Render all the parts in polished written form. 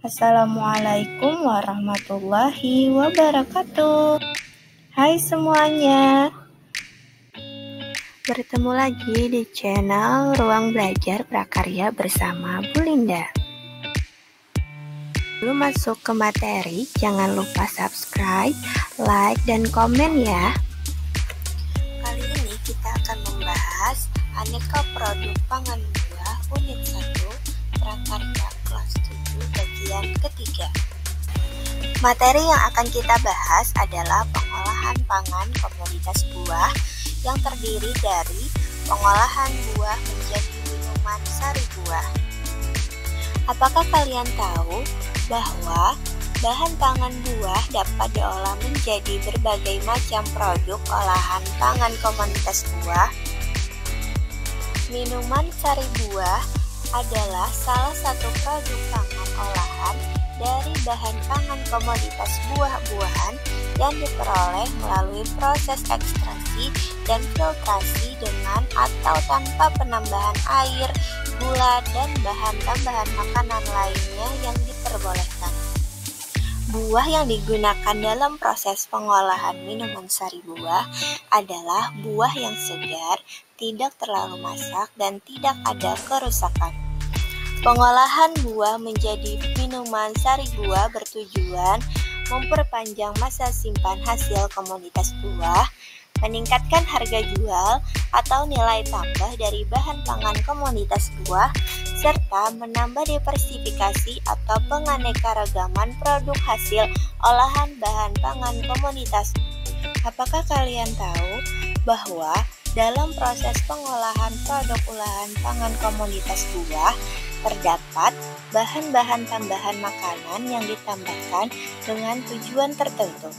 Assalamualaikum warahmatullahi wabarakatuh. Hai semuanya, bertemu lagi di channel Ruang Belajar Prakarya bersama Bu Linda. Sebelum masuk ke materi, jangan lupa subscribe, like, dan komen ya. Kali ini kita akan membahas aneka produk pangan buah unit 1 Prakarya kelas 7 bagian ketiga. Materi yang akan kita bahas adalah pengolahan pangan komoditas buah yang terdiri dari pengolahan buah menjadi minuman sari buah. Apakah kalian tahu bahwa bahan pangan buah dapat diolah menjadi berbagai macam produk olahan pangan komoditas buah? Minuman sari buah adalah salah satu produk pangan olahan dari bahan pangan komoditas buah-buahan yang diperoleh melalui proses ekstraksi dan filtrasi dengan atau tanpa penambahan air, gula, dan bahan tambahan makanan lainnya yang diperbolehkan. Buah yang digunakan dalam proses pengolahan minuman sari buah adalah buah yang segar, tidak terlalu masak, dan tidak ada kerusakan. Pengolahan buah menjadi minuman sari buah bertujuan memperpanjang masa simpan hasil komoditas buah, meningkatkan harga jual atau nilai tambah dari bahan pangan komoditas buah, serta menambah diversifikasi atau penganekaragaman produk hasil olahan bahan pangan komoditas. Apakah kalian tahu bahwa dalam proses pengolahan produk olahan pangan komoditas buah terdapat bahan-bahan tambahan makanan yang ditambahkan dengan tujuan tertentu?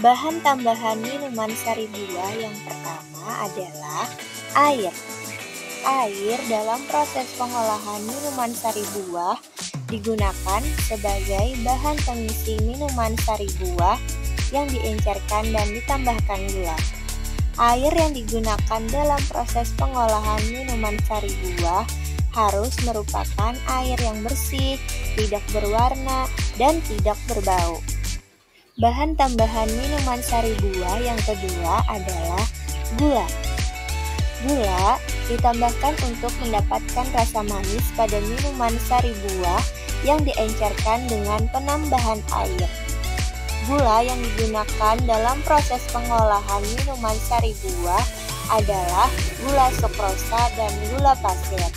Bahan tambahan minuman sari buah yang pertama adalah air. Air dalam proses pengolahan minuman sari buah digunakan sebagai bahan pengisi minuman sari buah yang diencerkan dan ditambahkan gula. Air yang digunakan dalam proses pengolahan minuman sari buah harus merupakan air yang bersih, tidak berwarna, dan tidak berbau. Bahan tambahan minuman sari buah yang kedua adalah gula. Gula ditambahkan untuk mendapatkan rasa manis pada minuman sari buah yang diencerkan dengan penambahan air. Gula yang digunakan dalam proses pengolahan minuman sari buah adalah gula sukrosa dan gula pasir.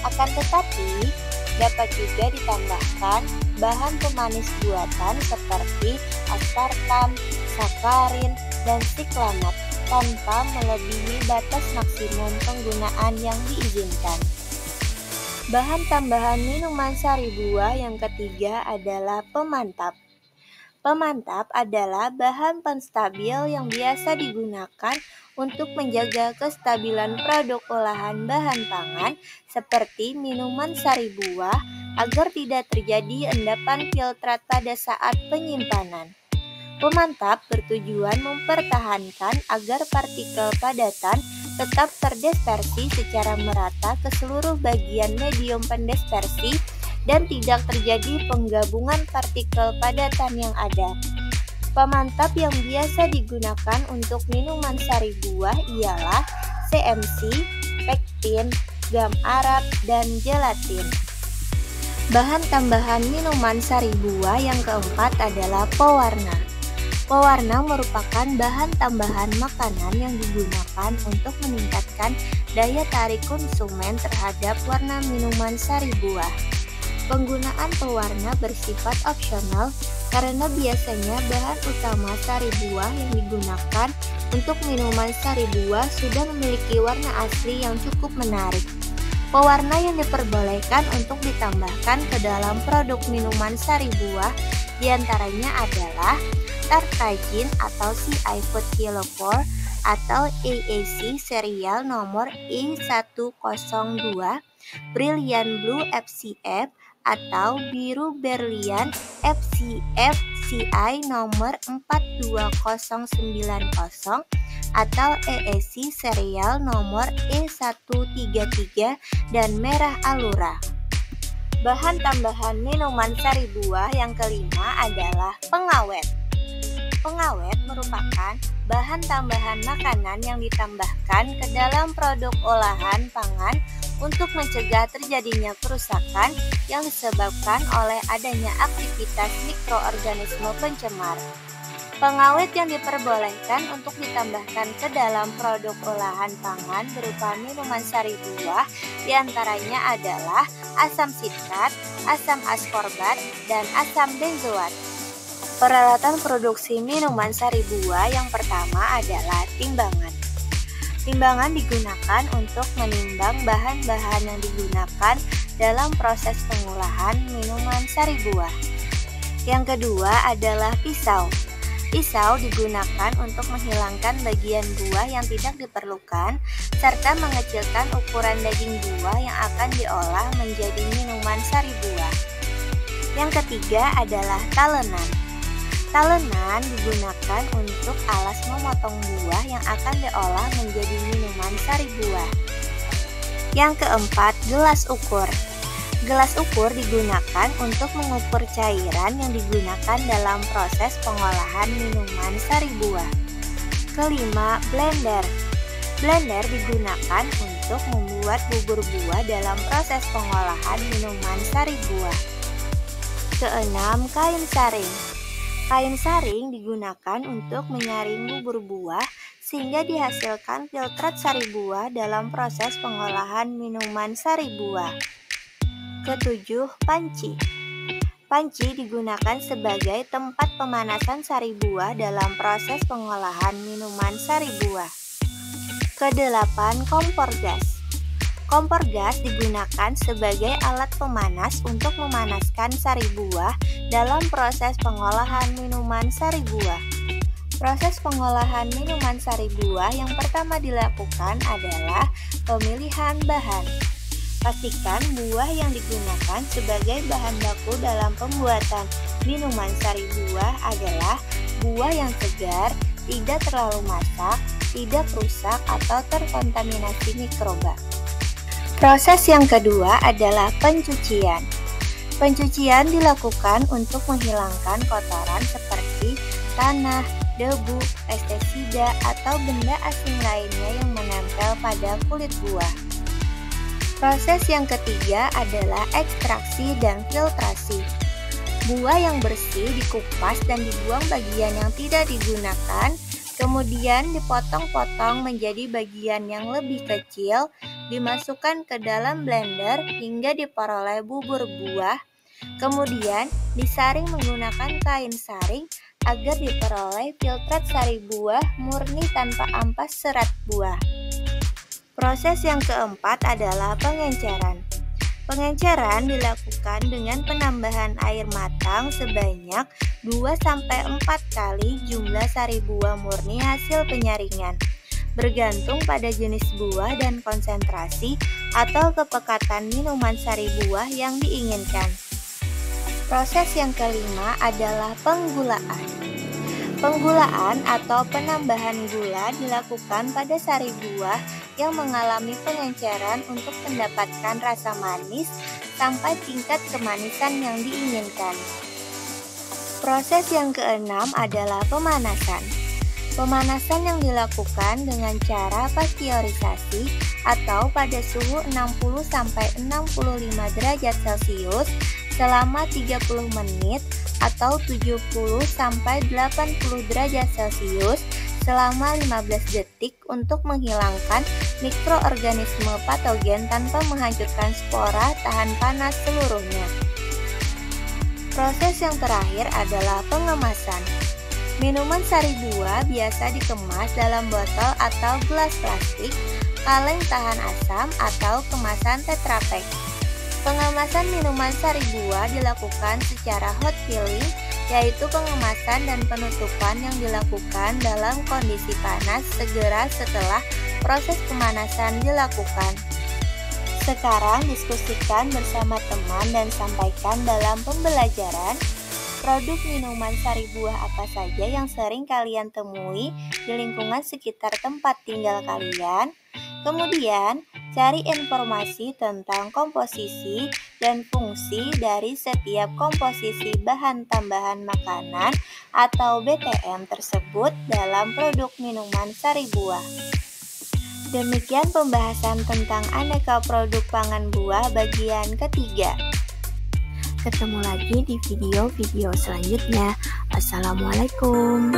Akan tetapi, dapat juga ditambahkan bahan pemanis buatan seperti aspartam, sakarin, dan siklamat tanpa melebihi batas maksimum penggunaan yang diizinkan. Bahan tambahan minuman sari buah yang ketiga adalah pemantap. Pemantap adalah bahan penstabil yang biasa digunakan untuk menjaga kestabilan produk olahan bahan pangan seperti minuman sari buah agar tidak terjadi endapan filtrat pada saat penyimpanan. Pemantap bertujuan mempertahankan agar partikel padatan tetap terdispersi secara merata ke seluruh bagian medium pendispersi dan tidak terjadi penggabungan partikel padatan yang ada. Pemantap yang biasa digunakan untuk minuman sari buah ialah CMC, pektin, gam arab, dan gelatin. Bahan tambahan minuman sari buah yang keempat adalah pewarna. Pewarna merupakan bahan tambahan makanan yang digunakan untuk meningkatkan daya tarik konsumen terhadap warna minuman sari buah. Penggunaan pewarna bersifat opsional karena biasanya bahan utama sari buah yang digunakan untuk minuman sari buah sudah memiliki warna asli yang cukup menarik. Pewarna yang diperbolehkan untuk ditambahkan ke dalam produk minuman sari buah diantaranya adalah tartagin atau CI Food Kilo 4 atau AAC serial nomor E102, Brilliant Blue FCF atau biru berlian FCF CI nomor 42090 atau EEC serial nomor E133 dan merah Alura. Bahan tambahan minuman sari buah yang kelima adalah pengawet. Pengawet merupakan bahan tambahan makanan yang ditambahkan ke dalam produk olahan pangan untuk mencegah terjadinya kerusakan yang disebabkan oleh adanya aktivitas mikroorganisme pencemar. Pengawet yang diperbolehkan untuk ditambahkan ke dalam produk olahan pangan berupa minuman sari buah diantaranya adalah asam sitrat, asam askorbat, dan asam benzoat. Peralatan produksi minuman sari buah yang pertama adalah timbangan. Timbangan digunakan untuk menimbang bahan-bahan yang digunakan dalam proses pengolahan minuman sari buah. Yang kedua adalah pisau. Pisau digunakan untuk menghilangkan bagian buah yang tidak diperlukan serta mengecilkan ukuran daging buah yang akan diolah menjadi minuman sari buah. Yang ketiga adalah talenan. Talenan digunakan untuk alas memotong buah yang akan diolah menjadi minuman sari buah. Yang keempat, gelas ukur. Gelas ukur digunakan untuk mengukur cairan yang digunakan dalam proses pengolahan minuman sari buah. Kelima, blender. Blender digunakan untuk membuat bubur buah dalam proses pengolahan minuman sari buah. Keenam, kain saring. Kain saring digunakan untuk menyaring bubur buah sehingga dihasilkan filtrat sari buah dalam proses pengolahan minuman sari buah. Ketujuh, panci. Panci digunakan sebagai tempat pemanasan sari buah dalam proses pengolahan minuman sari buah. Kedelapan, kompor gas. Kompor gas digunakan sebagai alat pemanas untuk memanaskan sari buah dalam proses pengolahan minuman sari buah. Proses pengolahan minuman sari buah yang pertama dilakukan adalah pemilihan bahan. Pastikan buah yang digunakan sebagai bahan baku dalam pembuatan minuman sari buah adalah buah yang segar, tidak terlalu masak, tidak rusak atau terkontaminasi mikroba. Proses yang kedua adalah pencucian. Pencucian dilakukan untuk menghilangkan kotoran seperti tanah, debu, pestisida, atau benda asing lainnya yang menempel pada kulit buah. Proses yang ketiga adalah ekstraksi dan filtrasi. Buah yang bersih dikupas dan dibuang bagian yang tidak digunakan, kemudian dipotong-potong menjadi bagian yang lebih kecil, dimasukkan ke dalam blender hingga diperoleh bubur buah, kemudian disaring menggunakan kain saring agar diperoleh filtrat sari buah murni tanpa ampas serat buah. Proses yang keempat adalah pengenceran. Pengenceran dilakukan dengan penambahan air matang sebanyak 2-4 kali jumlah sari buah murni hasil penyaringan, bergantung pada jenis buah dan konsentrasi atau kepekatan minuman sari buah yang diinginkan. Proses yang kelima adalah penggulaan. Penggulaan atau penambahan gula dilakukan pada sari buah yang mengalami pengenceran untuk mendapatkan rasa manis sampai tingkat kemanisan yang diinginkan. Proses yang keenam adalah pemanasan. Pemanasan yang dilakukan dengan cara pasteurisasi atau pada suhu 60-65 derajat Celcius selama 30 menit atau 70-80 derajat Celcius selama 15 detik untuk menghilangkan mikroorganisme patogen tanpa menghancurkan spora tahan panas seluruhnya. Proses yang terakhir adalah pengemasan. Minuman sari buah biasa dikemas dalam botol atau gelas plastik, kaleng tahan asam atau kemasan Tetra Pak. Pengemasan minuman sari buah dilakukan secara hot filling, yaitu pengemasan dan penutupan yang dilakukan dalam kondisi panas segera setelah proses pemanasan dilakukan. Sekarang diskusikan bersama teman dan sampaikan dalam pembelajaran produk minuman sari buah apa saja yang sering kalian temui di lingkungan sekitar tempat tinggal kalian. Kemudian, cari informasi tentang komposisi dan fungsi dari setiap komposisi bahan tambahan makanan atau BTM tersebut dalam produk minuman sari buah. Demikian pembahasan tentang aneka produk pangan buah bagian ketiga. Ketemu lagi di video-video selanjutnya. Assalamualaikum.